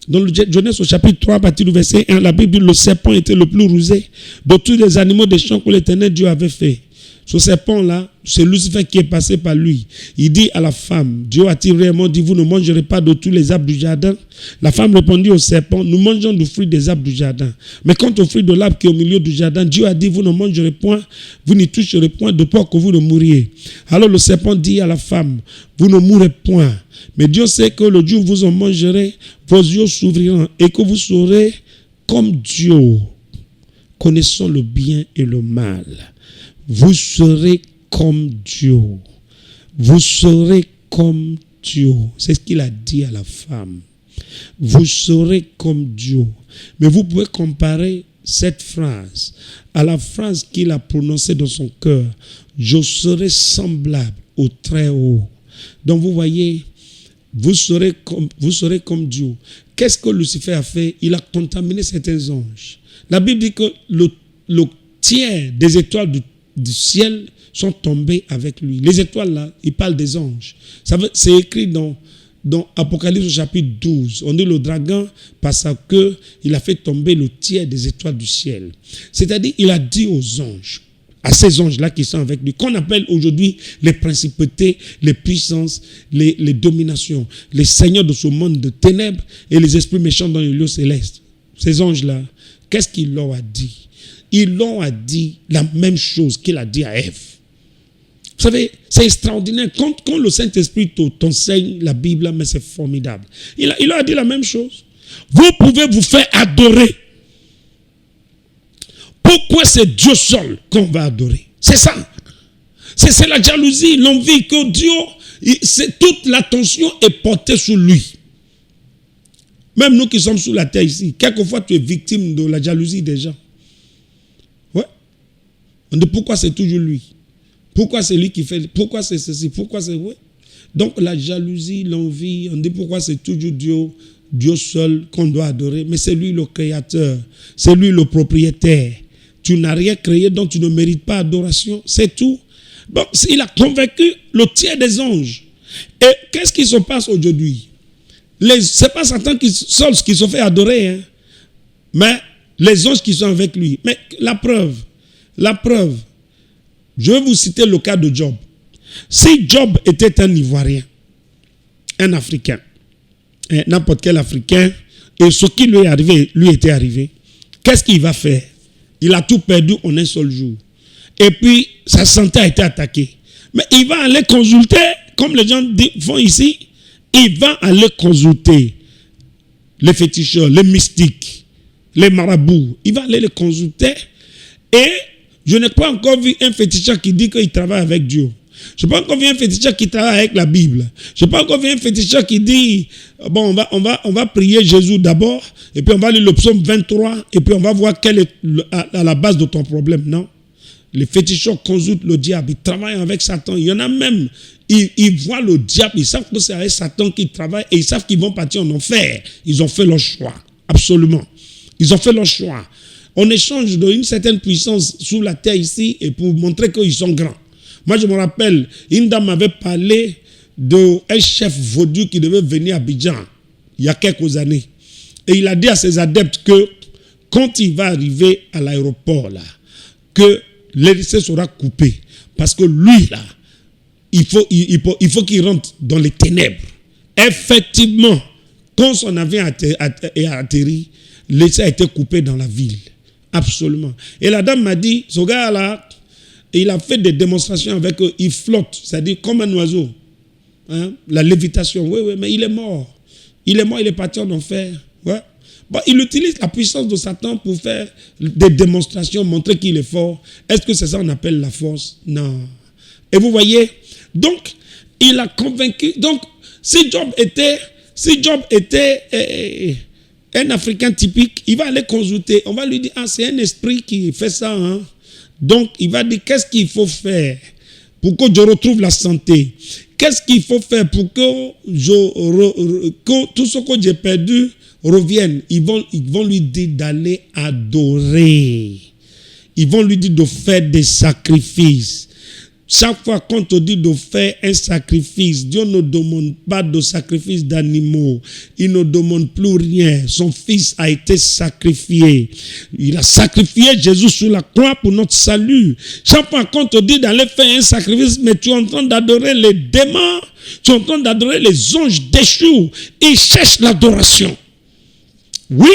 dans le Genèse au chapitre 3, à partir du verset 1, la Bible dit, le serpent était le plus rusé de tous les animaux des champs que l'Éternel Dieu avait fait. Ce serpent-là, c'est Lucifer qui est passé par lui. Il dit à la femme, Dieu a-t-il réellement dit, vous ne mangerez pas de tous les arbres du jardin? La femme répondit au serpent, nous mangeons du fruit des arbres du jardin. Mais quant au fruit de l'arbre qui est au milieu du jardin, Dieu a dit, vous ne mangerez point, vous n'y toucherez point de peur que vous ne mouriez. Alors le serpent dit à la femme, vous ne mourrez point. Mais Dieu sait que le jour où vous en mangerez, vos yeux s'ouvriront et que vous serez comme Dieu, connaissant le bien et le mal. Vous serez comme Dieu. Vous serez comme Dieu. C'est ce qu'il a dit à la femme. Vous serez comme Dieu. Mais vous pouvez comparer cette phrase à la phrase qu'il a prononcée dans son cœur. Je serai semblable au Très-Haut. Donc vous voyez, vous serez comme Dieu. Qu'est-ce que Lucifer a fait? Il a contaminé certains anges. La Bible dit que le tiers des étoiles du ciel sont tombés avec lui. Les étoiles là, il parle des anges. C'est écrit dans Apocalypse chapitre 12. On dit le dragon parce qu'il a fait tomber le tiers des étoiles du ciel. C'est-à-dire, il a dit aux anges, à ces anges-là qui sont avec lui, qu'on appelle aujourd'hui les principautés, les puissances, les dominations, les seigneurs de ce monde de ténèbres et les esprits méchants dans les lieux célestes. Ces anges-là, qu'est-ce qu'il leur a dit? Ils leur a dit la même chose qu'il a dit à Ève. Vous savez, c'est extraordinaire. Quand le Saint-Esprit t'enseigne la Bible, mais c'est formidable. Il leur a dit la même chose. Vous pouvez vous faire adorer. Pourquoi c'est Dieu seul qu'on va adorer? C'est ça. C'est la jalousie, l'envie que Dieu, toute l'attention est portée sur lui. Même nous qui sommes sous la terre ici, quelquefois tu es victime de la jalousie des gens. Ouais. On dit pourquoi c'est toujours lui? Pourquoi c'est lui qui fait? Pourquoi c'est ceci? Pourquoi c'est... Ouais. Donc la jalousie, l'envie, on dit pourquoi c'est toujours Dieu seul qu'on doit adorer. Mais c'est lui le créateur, c'est lui le propriétaire. Tu n'as rien créé, donc tu ne mérites pas adoration. C'est tout. Donc il a convaincu le tiers des anges. Et qu'est-ce qui se passe aujourd'hui? Ce n'est pas Satan seul qui se fait adorer, hein, mais les anges qui sont avec lui. Mais la preuve, je vais vous citer le cas de Job. Si Job était un Ivoirien, un Africain, n'importe quel Africain, et ce qui lui était arrivé, qu'est-ce qu'il va faire? Il a tout perdu en un seul jour. Et puis, sa santé a été attaquée. Mais il va aller consulter, comme les gens font ici, il va aller consulter les féticheurs, les mystiques, les marabouts. Il va aller les consulter. Et je n'ai pas encore vu un féticheur qui dit qu'il travaille avec Dieu. Je n'ai pas encore vu un féticheur qui travaille avec la Bible. Je n'ai pas encore vu un féticheur qui dit, bon, on va prier Jésus d'abord, et puis on va lire le psaume 23, et puis on va voir quelle est à la base de ton problème. Non. Les féticheurs consultent le diable, ils travaillent avec Satan. Il y en a même, ils voient le diable, ils savent que c'est avec Satan qu'ils travaillent, et ils savent qu'ils vont partir en enfer. Ils ont fait leur choix, absolument. Ils ont fait leur choix. On échange d'une certaine puissance sous la terre ici, et pour montrer qu'ils sont grands. Moi, je me rappelle, une dame m'avait parlé d'un chef vaudou qui devait venir à Abidjan il y a quelques années. Et il a dit à ses adeptes que quand il va arriver à l'aéroport, là, que l'hélice sera coupé. Parce que lui, là, il faut qu'il rentre dans les ténèbres. Effectivement, quand son avion a atterri, l'hélice a été coupé dans la ville. Absolument. Et la dame m'a dit, ce gars-là, il a fait des démonstrations avec eux. Il flotte, c'est-à-dire comme un oiseau. Hein? La lévitation, oui, mais il est mort. Il est parti en enfer. Ouais. Bon, il utilise la puissance de Satan pour faire des démonstrations, montrer qu'il est fort. Est-ce que c'est ça qu'on appelle la force? Non. Et vous voyez, donc, il a convaincu. Donc, si Job était un Africain typique, il va aller consulter. On va lui dire, c'est un esprit qui fait ça, hein. Donc, il va dire, qu'est-ce qu'il faut faire pour que je retrouve la santé? Qu'est-ce qu'il faut faire pour que tout ce que j'ai perdu revienne? Ils vont lui dire d'aller adorer. Ils vont lui dire de faire des sacrifices. Chaque fois qu'on te dit de faire un sacrifice, Dieu ne demande pas de sacrifice d'animaux. Il ne demande plus rien. Son fils a été sacrifié. Il a sacrifié Jésus sur la croix pour notre salut. Chaque fois qu'on te dit d'aller faire un sacrifice, mais tu es en train d'adorer les démons, tu es en train d'adorer les anges déchus. Ils cherchent l'adoration. Oui.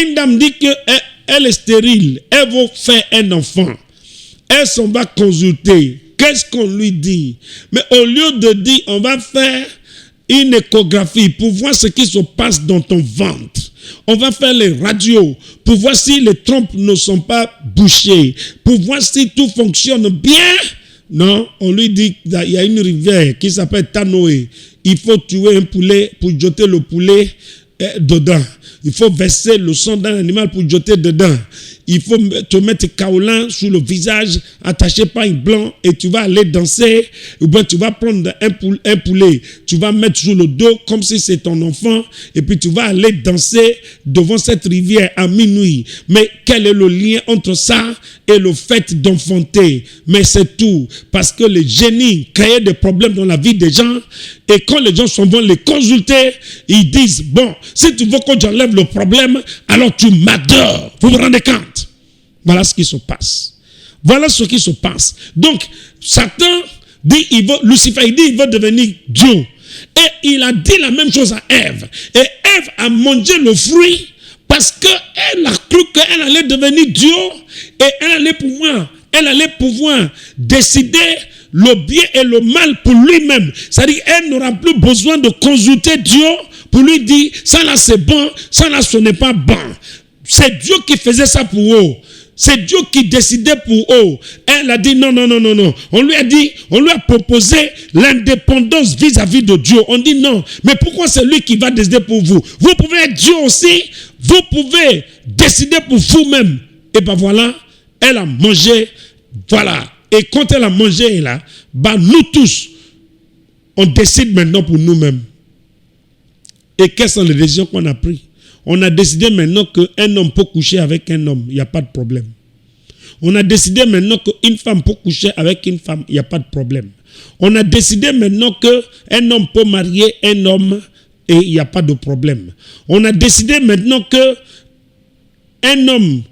Une dame dit qu'elle est stérile. Elle veut faire un enfant. Elle s'en va consulter. Qu'est-ce qu'on lui dit? Mais au lieu de dire, on va faire une échographie pour voir ce qui se passe dans ton ventre. On va faire les radios pour voir si les trompes ne sont pas bouchées, pour voir si tout fonctionne bien. Non, on lui dit qu'il y a une rivière qui s'appelle Tanoé. Il faut tuer un poulet pour jeter le poulet dedans. Il faut verser le sang d'un animal pour jeter dedans. Il faut te mettre kaolin sur le visage, attaché par une blanc, et tu vas aller danser. Ou bien tu vas prendre un poulet, tu vas mettre sur le dos comme si c'est ton enfant, et puis tu vas aller danser devant cette rivière à minuit. Mais quel est le lien entre ça et le fait d'enfanter? Mais c'est tout. Parce que les génies créaient des problèmes dans la vie des gens, et quand les gens s'en vont les consulter, ils disent, bon, si tu veux que j'enlève le problème, alors tu m'adores. Vous vous rendez compte? Voilà ce qui se passe. Voilà ce qui se passe. Donc, Satan dit, Lucifer, il dit, il veut devenir Dieu. Et il a dit la même chose à Ève. Et Ève a mangé le fruit parce qu'elle a cru qu'elle allait devenir Dieu et elle allait pouvoir décider le bien et le mal pour lui-même. C'est-à-dire qu'elle n'aura plus besoin de consulter Dieu pour lui dire, ça là c'est bon, ça là ce n'est pas bon. C'est Dieu qui faisait ça pour eux. c'est Dieu qui décidait pour eux. Elle a dit non. On lui a proposé l'indépendance vis-à-vis de Dieu. On dit non. Mais pourquoi c'est lui qui va décider pour vous? Vous pouvez être Dieu aussi. Vous pouvez décider pour vous-même. Et ben voilà, elle a mangé. Voilà. Et quand elle a mangé là, nous tous, on décide maintenant pour nous-mêmes. Et quelles sont les décisions qu'on a prises? On a décidé maintenant qu'un homme peut coucher avec un homme, il n'y a pas de problème. On a décidé maintenant qu'une femme peut coucher avec une femme, il n'y a pas de problème. On a décidé maintenant qu'un homme peut marier un homme et il n'y a pas de problème. On a décidé maintenant qu'un homme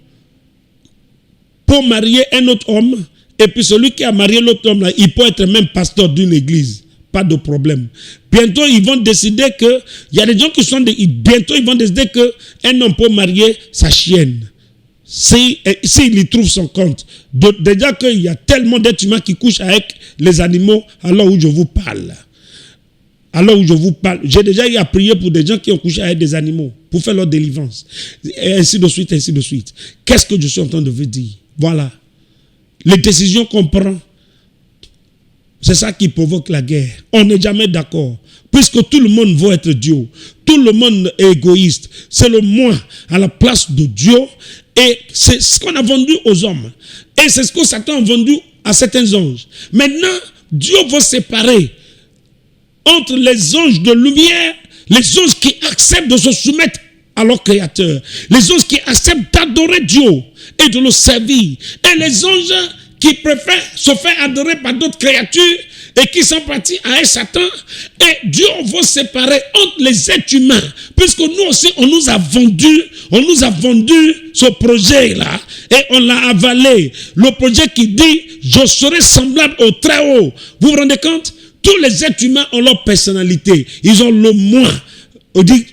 peut marier un autre homme et puis celui qui a marié l'autre homme, là, il peut être même pasteur d'une église. Pas de problème. Bientôt, ils vont décider que... Il y a des gens qui sont... bientôt, ils vont décider qu'un homme peut marier sa chienne. S'il y trouve son compte. Déjà qu'il y a tellement d'êtres humains qui couchent avec les animaux alors où je vous parle. J'ai déjà eu à prier pour des gens qui ont couché avec des animaux pour faire leur délivrance. Et ainsi de suite, ainsi de suite. Qu'est-ce que je suis en train de vous dire? Voilà. Les décisions qu'on prend, c'est ça qui provoque la guerre. On n'est jamais d'accord. Puisque tout le monde veut être Dieu. Tout le monde est égoïste. C'est le moi à la place de Dieu. Et c'est ce qu'on a vendu aux hommes. Et c'est ce que Satan a vendu à certains anges. Maintenant, Dieu va séparer entre les anges de lumière, les anges qui acceptent de se soumettre à leur Créateur. Les anges qui acceptent d'adorer Dieu et de le servir. Et les anges qui préfèrent se faire adorer par d'autres créatures et qui sont partis avec Satan. Et Dieu va séparer entre les êtres humains. Puisque nous aussi, on nous a vendu ce projet-là et on l'a avalé. Le projet qui dit, je serai semblable au Très-Haut. Vous vous rendez compte? Tous les êtres humains ont leur personnalité. Ils ont le moi. On dit,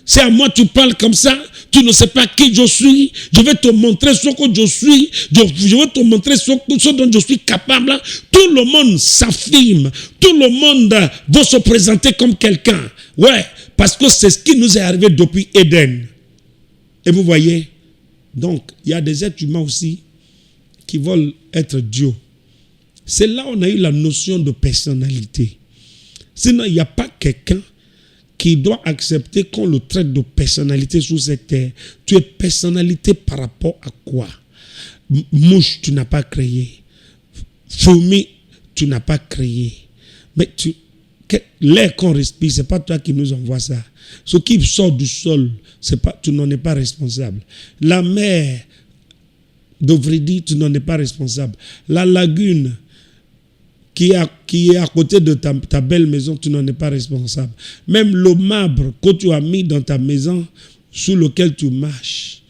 c'est à moi tu parles comme ça. Tu ne sais pas qui je suis. Je vais te montrer ce que je suis. Je vais te montrer ce dont je suis capable. Tout le monde s'affirme. Tout le monde va se présenter comme quelqu'un. Ouais, parce que c'est ce qui nous est arrivé depuis Éden. Et vous voyez, donc, il y a des êtres humains aussi qui veulent être Dieu. C'est là où on a eu la notion de personnalité. Sinon, il n'y a pas quelqu'un qui doit accepter qu'on le traite de personnalité sur cette terre. Tu es personnalité par rapport à quoi? Mouche, tu n'as pas créé. Fourmi, tu n'as pas créé. Mais l'air qu'on respire, ce n'est pas toi qui nous envoie ça. Ce qui sort du sol, tu n'en es pas responsable. La mer devrait dire, tu n'en es pas responsable. La lagune qui est à côté de ta belle maison, tu n'en es pas responsable. Même le marbre que tu as mis dans ta maison, sous lequel tu marches,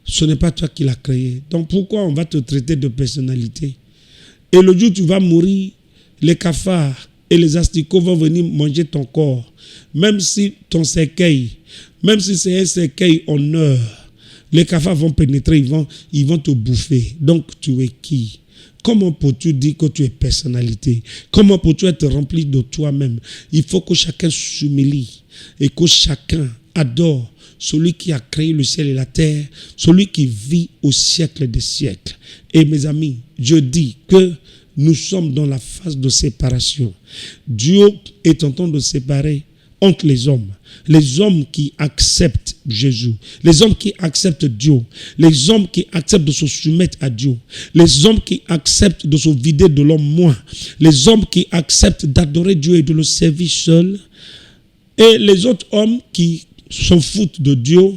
ce n'est pas toi qui l'as créé. Donc pourquoi on va te traiter de personnalité? Et le jour où tu vas mourir, les cafards et les asticots vont venir manger ton corps. Même si ton cercueil, même si c'est un cercueil en or, les cafards vont pénétrer, ils vont te bouffer. Donc tu es qui? Comment peux-tu dire que tu es personnalité? Comment peux-tu être rempli de toi-même? Il faut que chacun s'humilie et que chacun adore celui qui a créé le ciel et la terre, celui qui vit au siècle des siècles. Et mes amis, je dis que nous sommes dans la phase de séparation. Dieu est en train de séparer entre les hommes qui acceptent Jésus, les hommes qui acceptent Dieu, les hommes qui acceptent de se soumettre à Dieu, les hommes qui acceptent de se vider de leur moi, les hommes qui acceptent d'adorer Dieu et de le servir seul, et les autres hommes qui s'en foutent de Dieu,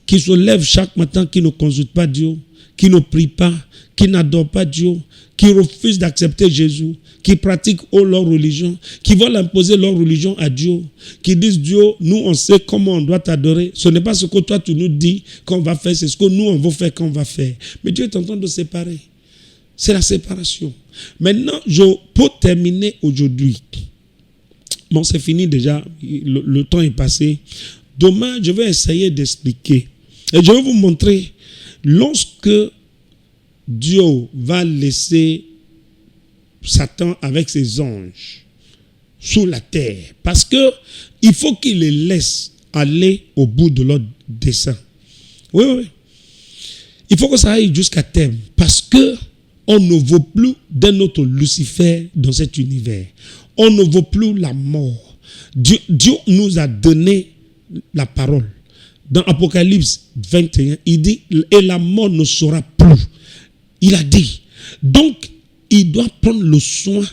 qui se lèvent chaque matin, qui ne consultent pas Dieu, qui ne prient pas, qui n'adorent pas Dieu, qui refusent d'accepter Jésus, qui pratiquent leur religion, qui veulent imposer leur religion à Dieu, qui disent Dieu, nous on sait comment on doit t'adorer. Ce n'est pas ce que toi tu nous dis qu'on va faire, c'est ce que nous on veut faire qu'on va faire. Mais Dieu est en train de séparer. C'est la séparation. Maintenant, je peux terminer aujourd'hui. Bon, c'est fini déjà, le temps est passé. Demain, je vais essayer d'expliquer. Et je vais vous montrer, lorsque Dieu va laisser Satan avec ses anges sous la terre, parce que il faut qu'il les laisse aller au bout de leur dessein. Oui. Il faut que ça aille jusqu'à terme. Parce que on ne veut plus d'un autre Lucifer dans cet univers. On ne veut plus la mort. Dieu nous a donné la parole. Dans Apocalypse 21, il dit, et la mort ne sera plus. Il a dit. Donc, il doit prendre le soin,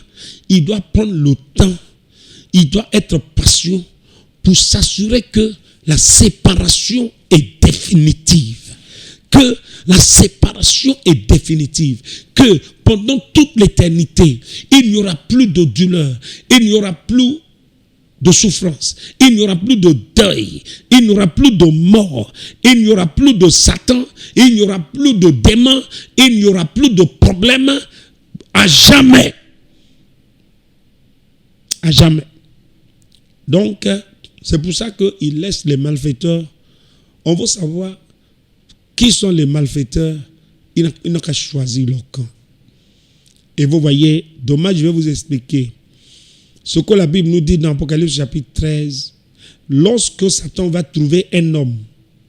il doit prendre le temps, il doit être patient pour s'assurer que la séparation est définitive. Que la séparation est définitive. Que pendant toute l'éternité, il n'y aura plus de douleur, il n'y aura plus de souffrance, il n'y aura plus de deuil, il n'y aura plus de mort, il n'y aura plus de Satan, il n'y aura plus de démons, il n'y aura plus de problèmes à jamais. À jamais. Donc, c'est pour ça qu'il laisse les malfaiteurs. On veut savoir qui sont les malfaiteurs. Ils n'ont qu'à choisir leur camp. Et vous voyez, dommage, je vais vous expliquer. Ce que la Bible nous dit dans Apocalypse chapitre 13, lorsque Satan va trouver un homme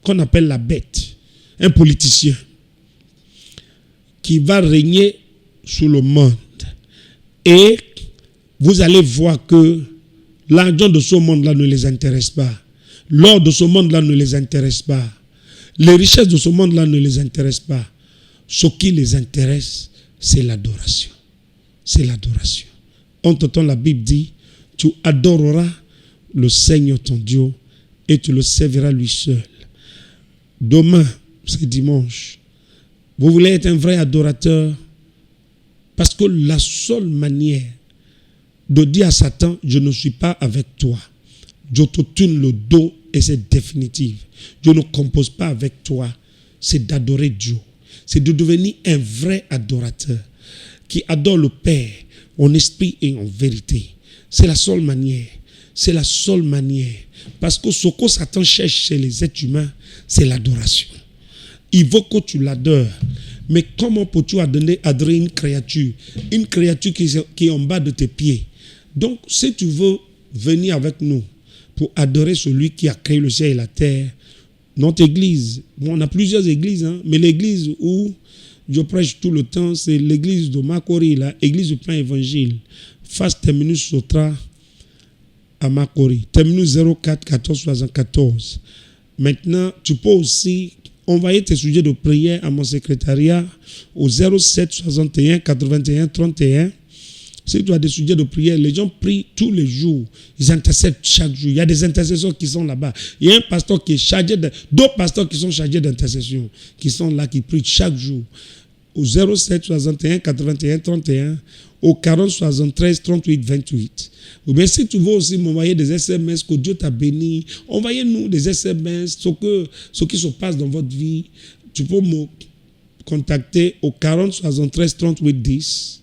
qu'on appelle la bête, un politicien, qui va régner sur le monde. Et vous allez voir que l'argent de ce monde-là ne les intéresse pas. L'or de ce monde-là ne les intéresse pas. Les richesses de ce monde-là ne les intéressent pas. Ce qui les intéresse, c'est l'adoration. C'est l'adoration. En t'entend, la Bible dit, tu adoreras le Seigneur ton Dieu et tu le serviras lui seul. Demain, c'est dimanche. Vous voulez être un vrai adorateur? Parce que la seule manière de dire à Satan, je ne suis pas avec toi. Je te tourne le dos et c'est définitif. Je ne compose pas avec toi. C'est d'adorer Dieu. C'est de devenir un vrai adorateur qui adore le Père en esprit et en vérité. C'est la seule manière. C'est la seule manière. Parce que ce que Satan cherche chez les êtres humains, c'est l'adoration. Il veut que tu l'adores. Mais comment peux-tu adorer une créature qui est en bas de tes pieds? Donc, si tu veux venir avec nous pour adorer celui qui a créé le ciel et la terre, notre église, on a plusieurs églises, mais l'église où je prêche tout le temps, c'est l'église de Makori, l'église du Plein Évangile, face terminus Sotra à Makori, terminus 04 14 74. Maintenant, tu peux aussi envoyer tes sujets de prière à mon secrétariat au 07 61 81 31. Si tu as des sujets de prière, les gens prient tous les jours. Ils intercèdent chaque jour. Il y a des intercesseurs qui sont là-bas. Il y a un pasteur qui est chargé d'autres pasteurs qui sont chargés d'intercession, qui sont là, qui prient chaque jour. Au 07 61 81 31, au 40 73 38 28. Ou bien si tu veux aussi m'envoyer des SMS que Dieu t'a béni, envoyez-nous des SMS, ce qui se passe dans votre vie. Tu peux me contacter au 40 73 38 10.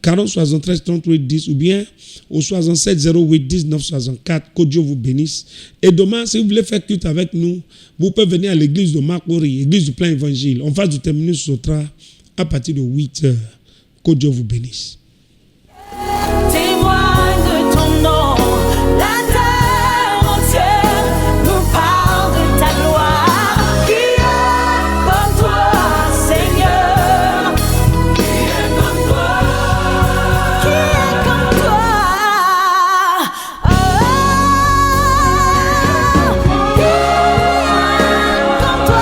40 73 38 10 ou bien au 67 08 19 64. Que Dieu vous bénisse. Et demain, si vous voulez faire culte avec nous, vous pouvez venir à l'église de Makori, l'église du Plein Évangile. On va du terminus Sotra à partir de 8 heures. Que Dieu vous bénisse.